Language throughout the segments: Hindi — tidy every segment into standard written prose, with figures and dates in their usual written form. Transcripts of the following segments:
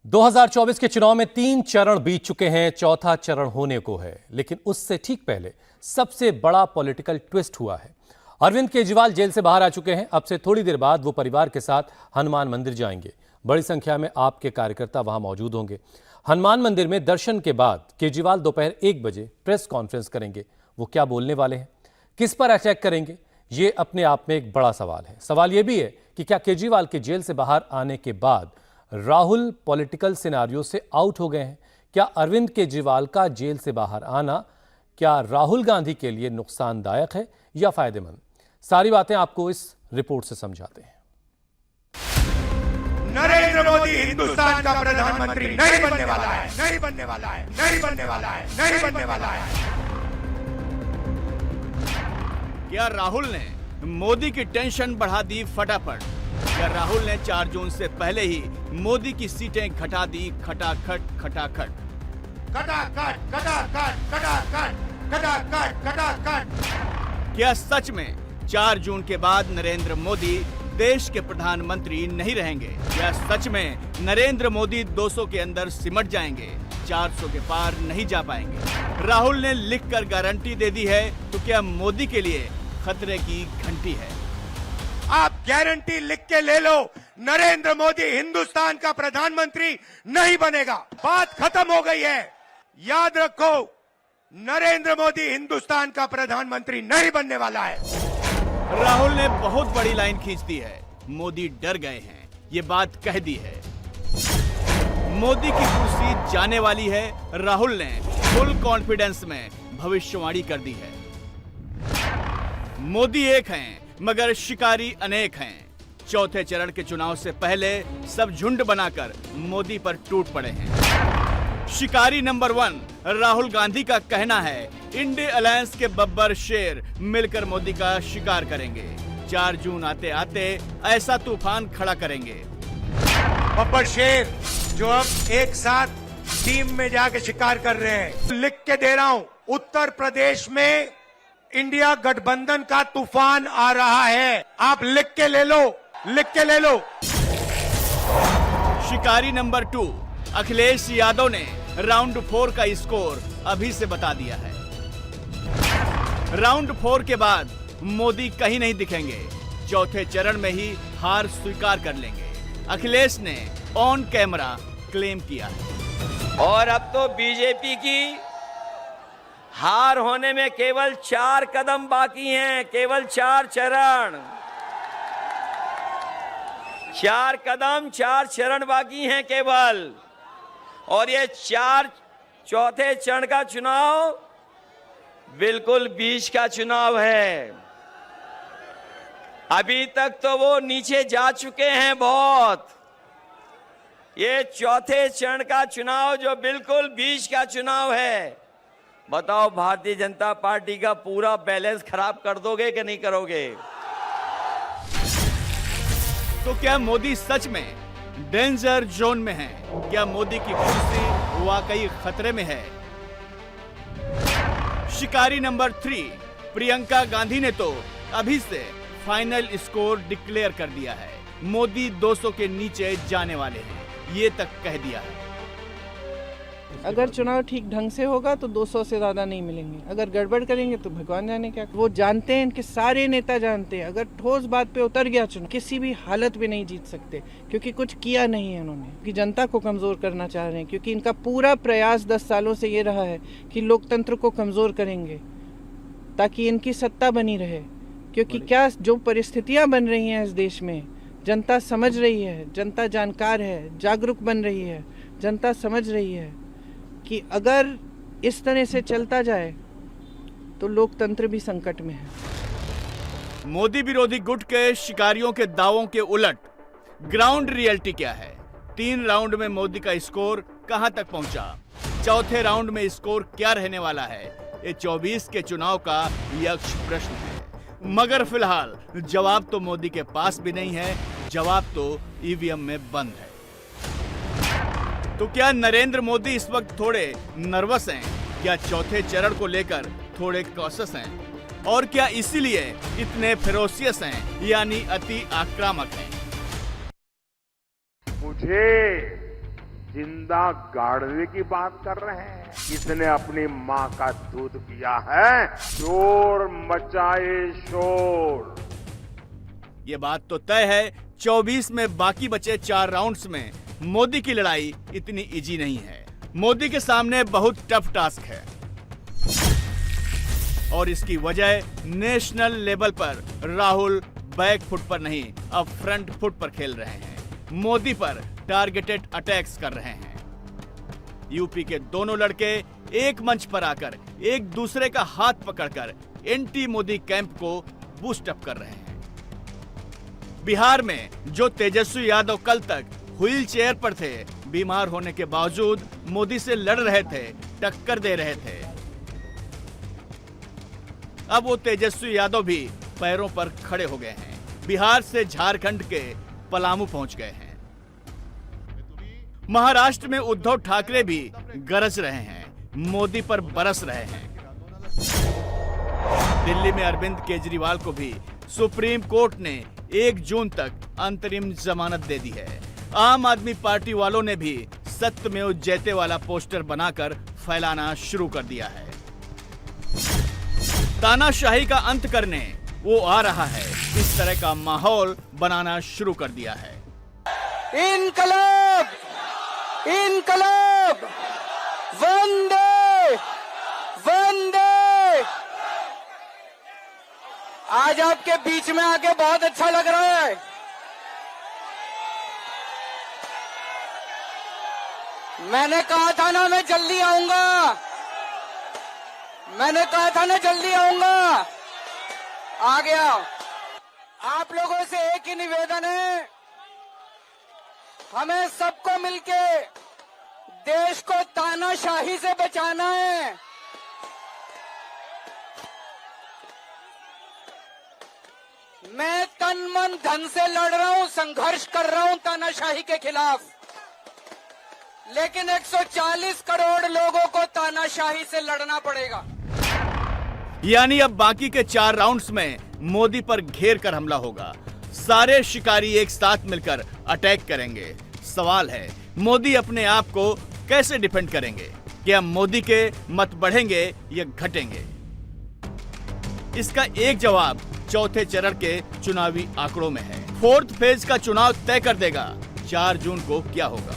2024 के चुनाव में 3 चरण बीत चुके हैं, चौथा चरण होने को है। लेकिन उससे ठीक पहले सबसे बड़ा पॉलिटिकल ट्विस्ट हुआ है। अरविंद केजरीवाल जेल से बाहर आ चुके हैं। अब से थोड़ी देर बाद वो परिवार के साथ हनुमान मंदिर जाएंगे। बड़ी संख्या में आपके कार्यकर्ता वहां मौजूद होंगे। हनुमान मंदिर में दर्शन के बाद केजरीवाल दोपहर 1 बजे प्रेस कॉन्फ्रेंस करेंगे। वो क्या बोलने वाले हैं, किस पर अटैक करेंगे, ये अपने आप में एक बड़ा सवाल है। सवाल यह भी है कि क्या केजरीवाल के जेल से बाहर आने के बाद राहुल पॉलिटिकल सिनारियो से आउट हो गए हैं? क्या अरविंद केजरीवाल का जेल से बाहर आना क्या राहुल गांधी के लिए नुकसानदायक है या फायदेमंद? सारी बातें आपको इस रिपोर्ट से समझाते हैं। नरेंद्र मोदी हिंदुस्तान का प्रधानमंत्री नहीं बनने वाला है, नहीं बनने वाला है, नहीं बनने वाला है, नहीं बनने वाला है। क्या राहुल ने मोदी की टेंशन बढ़ा दी फटाफट? क्या राहुल ने 4 जून से पहले ही मोदी की सीटें घटा दी खटाखट खटाखट? खटाखट खटाखट खटाखट खटाखट खटाखट। क्या सच में 4 जून के बाद नरेंद्र मोदी देश के प्रधानमंत्री नहीं रहेंगे? क्या सच में नरेंद्र मोदी 200 के अंदर सिमट जाएंगे, 400 के पार नहीं जा पाएंगे? राहुल ने लिखकर गारंटी दे दी है, तो क्या मोदी के लिए खतरे की घंटी है? आप गारंटी लिख के ले लो, नरेंद्र मोदी हिंदुस्तान का प्रधानमंत्री नहीं बनेगा। बात खत्म हो गई है। याद रखो, नरेंद्र मोदी हिंदुस्तान का प्रधानमंत्री नहीं बनने वाला है। राहुल ने बहुत बड़ी लाइन खींच दी है। मोदी डर गए हैं, ये बात कह दी है। मोदी की कुर्सी जाने वाली है। राहुल ने फुल कॉन्फिडेंस में भविष्यवाणी कर दी है। मोदी एक हैं, मगर शिकारी अनेक हैं। चौथे चरण के चुनाव से पहले सब झुंड बनाकर मोदी पर टूट पड़े हैं। शिकारी नंबर 1 राहुल गांधी का कहना है, इंडिया अलायंस के बब्बर शेर मिलकर मोदी का शिकार करेंगे। 4 जून आते आते ऐसा तूफान खड़ा करेंगे। बब्बर शेर जो अब एक साथ टीम में जाके शिकार कर रहे हैं। लिख के दे रहा हूं, उत्तर प्रदेश में इंडिया गठबंधन का तूफान आ रहा है। आप लिख के ले लो, लिख के ले लो। शिकारी नंबर 2 अखिलेश यादव ने राउंड 4 का स्कोर अभी से बता दिया है। राउंड 4 के बाद मोदी कहीं नहीं दिखेंगे। चौथे चरण में ही हार स्वीकार कर लेंगे, अखिलेश ने ऑन कैमरा क्लेम किया है। और अब तो बीजेपी की हार होने में केवल 4 कदम बाकी हैं, केवल 4 चरण, 4 कदम 4 चरण बाकी हैं केवल। और ये चौथे चरण का चुनाव बिल्कुल बीच का चुनाव है। अभी तक तो वो नीचे जा चुके हैं बहुत। ये चौथे चरण का चुनाव जो बिल्कुल बीच का चुनाव है, बताओ भारतीय जनता पार्टी का पूरा बैलेंस खराब कर दोगे कि नहीं करोगे? तो क्या मोदी सच में डेंजर जोन में है? क्या मोदी की कुर्सी वाकई खतरे में है? शिकारी नंबर 3 प्रियंका गांधी ने तो अभी से फाइनल स्कोर डिक्लेयर कर दिया है। मोदी 200 के नीचे जाने वाले हैं, ये तक कह दिया है। अगर चुनाव ठीक ढंग से होगा तो 200 से ज़्यादा नहीं मिलेंगे। अगर गड़बड़ करेंगे तो भगवान जाने क्या। वो जानते हैं, इनके सारे नेता जानते हैं, अगर ठोस बात पे उतर गया चुनाव, किसी भी हालत में नहीं जीत सकते, क्योंकि कुछ किया नहीं है उन्होंने, कि जनता को कमज़ोर करना चाह रहे हैं। क्योंकि इनका पूरा प्रयास 10 सालों से ये रहा है कि लोकतंत्र को कमज़ोर करेंगे ताकि इनकी सत्ता बनी रहे। क्योंकि क्या जो परिस्थितियाँ बन रही हैं इस देश में, जनता समझ रही है, जनता जानकार है, जागरूक बन रही है, जनता समझ रही है कि अगर इस तरह से चलता जाए तो लोकतंत्र भी संकट में है। मोदी विरोधी गुट के शिकारियों के दावों के उलट ग्राउंड रियलिटी क्या है? 3 राउंड में मोदी का स्कोर कहां तक पहुंचा? चौथे राउंड में स्कोर क्या रहने वाला है? ये 24 के चुनाव का यक्ष प्रश्न है। मगर फिलहाल जवाब तो मोदी के पास भी नहीं है, जवाब तो ईवीएम में बंद है। तो क्या नरेंद्र मोदी इस वक्त थोड़े नर्वस हैं? क्या चौथे चरण को लेकर थोड़े कॉशियस हैं? और क्या इसीलिए इतने फेरोसियस हैं, यानी अति आक्रामक हैं? मुझे जिंदा गाड़ने की बात कर रहे हैं। इसने अपनी माँ का दूध पिया है। शोर मचाए शोर। ये बात तो तय है 24 में बाकी बचे 4 राउंड्स में मोदी की लड़ाई इतनी इजी नहीं है। मोदी के सामने बहुत टफ टास्क है और इसकी वजह नेशनल लेवल पर राहुल बैक फुट पर नहीं अब फ्रंट फुट पर खेल रहे हैं। मोदी पर टारगेटेड अटैक्स कर रहे हैं। यूपी के दोनों लड़के एक मंच पर आकर एक दूसरे का हाथ पकड़कर एंटी मोदी कैंप को बूस्ट अप कर रहे हैं। बिहार में जो तेजस्वी यादव कल तक व्हील चेयर पर थे, बीमार होने के बावजूद मोदी से लड़ रहे थे, टक्कर दे रहे थे, अब वो तेजस्वी यादव भी पैरों पर खड़े हो गए हैं। बिहार से झारखंड के पलामू पहुंच गए हैं। महाराष्ट्र में उद्धव ठाकरे भी गरज रहे हैं, मोदी पर बरस रहे हैं। दिल्ली में अरविंद केजरीवाल को भी सुप्रीम कोर्ट ने 1 जून तक अंतरिम जमानत दे दी है। आम आदमी पार्टी वालों ने भी सत्यमेव जयते वाला पोस्टर बनाकर फैलाना शुरू कर दिया है। तानाशाही का अंत करने वो आ रहा है, इस तरह का माहौल बनाना शुरू कर दिया है। इनकलाब, इनकलाब, वंदे वंदे। आज आपके बीच में आके बहुत अच्छा लग रहा है। मैंने कहा था ना मैं जल्दी आऊंगा, मैंने कहा था ना जल्दी आऊंगा, आ गया। आप लोगों से एक ही निवेदन है, हमें सबको मिलके देश को तानाशाही से बचाना है। मैं तन मन धन से लड़ रहा हूं, संघर्ष कर रहा हूं तानाशाही के खिलाफ, लेकिन 140 करोड़ लोगों को तानाशाही से लड़ना पड़ेगा। यानी अब बाकी के 4 राउंड्स में मोदी पर घेर कर हमला होगा। सारे शिकारी एक साथ मिलकर अटैक करेंगे। सवाल है मोदी अपने आप को कैसे डिफेंड करेंगे? क्या मोदी के मत बढ़ेंगे या घटेंगे? इसका एक जवाब चौथे चरण के चुनावी आंकड़ों में है। 4th फेज का चुनाव तय कर देगा 4 जून को क्या होगा।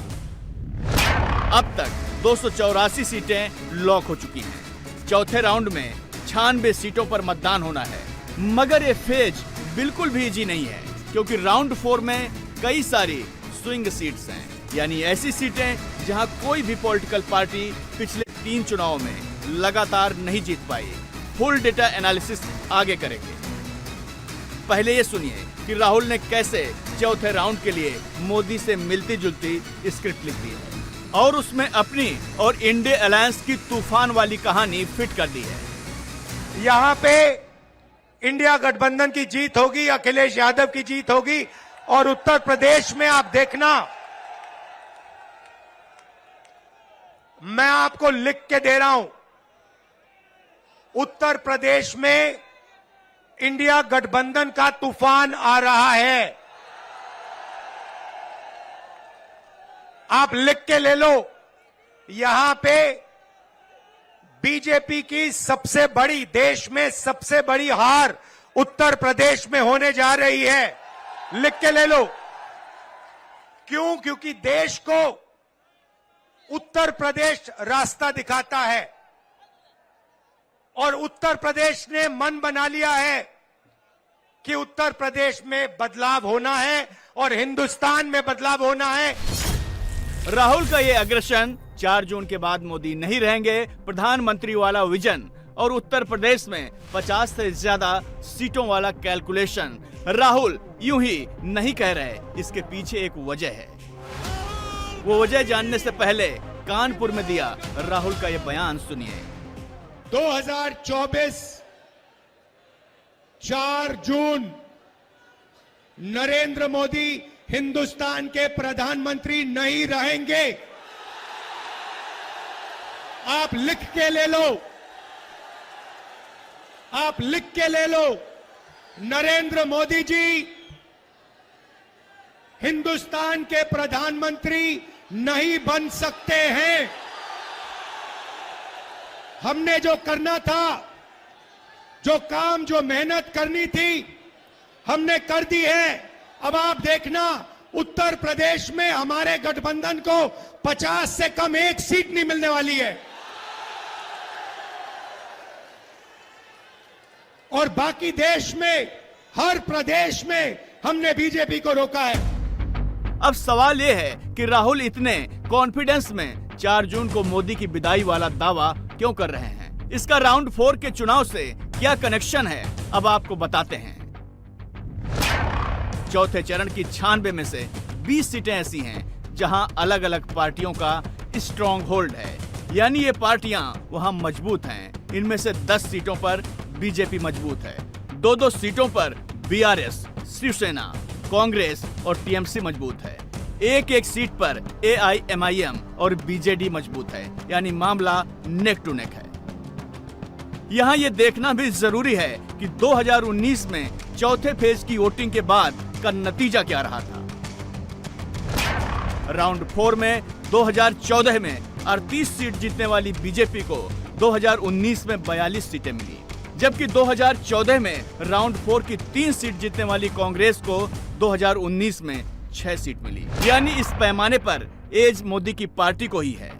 अब तक 284 सीटें लॉक हो चुकी हैं। चौथे राउंड में 96 सीटों पर मतदान होना है, मगर ये फेज बिल्कुल भी इजी नहीं है, क्योंकि राउंड 4 में कई सारी स्विंग सीट्स हैं, यानी ऐसी सीटें जहां कोई भी पॉलिटिकल पार्टी पिछले 3 चुनावों में लगातार नहीं जीत पाई। फुल डेटा एनालिसिस आगे करेंगे। पहले ये सुनिए कि राहुल ने कैसे चौथे राउंड के लिए मोदी से मिलती जुलती स्क्रिप्ट लिख दी है और उसमें अपनी और इंडिया अलायंस की तूफान वाली कहानी फिट कर दी है। यहां पे इंडिया गठबंधन की जीत होगी, अखिलेश यादव की जीत होगी, और उत्तर प्रदेश में आप देखना, मैं आपको लिख के दे रहा हूं, उत्तर प्रदेश में इंडिया गठबंधन का तूफान आ रहा है। आप लिख के ले लो, यहां पे बीजेपी की सबसे बड़ी, देश में सबसे बड़ी हार उत्तर प्रदेश में होने जा रही है। लिख के ले लो। क्यों? क्योंकि देश को उत्तर प्रदेश रास्ता दिखाता है और उत्तर प्रदेश ने मन बना लिया है कि उत्तर प्रदेश में बदलाव होना है और हिंदुस्तान में बदलाव होना है। राहुल का ये अग्रेशन 4 जून के बाद मोदी नहीं रहेंगे, प्रधानमंत्री वाला विजन और उत्तर प्रदेश में 50 से ज्यादा सीटों वाला कैलकुलेशन राहुल यूं ही नहीं कह रहे। इसके पीछे एक वजह है। वो वजह जानने से पहले कानपुर में दिया राहुल का ये बयान सुनिए। 2024 4 जून नरेंद्र मोदी हिंदुस्तान के प्रधानमंत्री नहीं रहेंगे। आप लिख के ले लो, आप लिख के ले लो, नरेंद्र मोदी जी हिंदुस्तान के प्रधानमंत्री नहीं बन सकते हैं। हमने जो करना था, जो काम, जो मेहनत करनी थी, हमने कर दी है। अब आप देखना, उत्तर प्रदेश में हमारे गठबंधन को 50 से कम एक सीट नहीं मिलने वाली है और बाकी देश में हर प्रदेश में हमने बीजेपी को रोका है। अब सवाल यह है कि राहुल इतने कॉन्फिडेंस में 4 जून को मोदी की विदाई वाला दावा क्यों कर रहे हैं? इसका राउंड 4 के चुनाव से क्या कनेक्शन है, अब आपको बताते हैं। चौथे चरण की 96 में से 20 सीटें ऐसी हैं जहां अलग अलग पार्टियों का स्ट्रॉन्ग होल्ड है, यानी ये पार्टियां वहां मजबूत हैं। इनमें से 10 सीटों पर बीजेपी मजबूत है, 2-2 सीटों पर बीआरएस, शिवसेना, कांग्रेस और टीएमसी मजबूत है। एक सीट पर एआईएमआईएम और बीजेडी मजबूत है, यानी मामला नेक टू नेक है। यहाँ ये देखना भी जरूरी है कि 2019 में चौथे फेज की वोटिंग के बाद का नतीजा क्या रहा था। राउंड 4 में 2014 में 38 सीट जीतने वाली बीजेपी को 2019 में 42 सीटें मिली, जबकि 2014 में राउंड 4 की 3 सीट जीतने वाली कांग्रेस को 2019 में 6 सीट मिली। यानी इस पैमाने पर एज मोदी की पार्टी को ही है।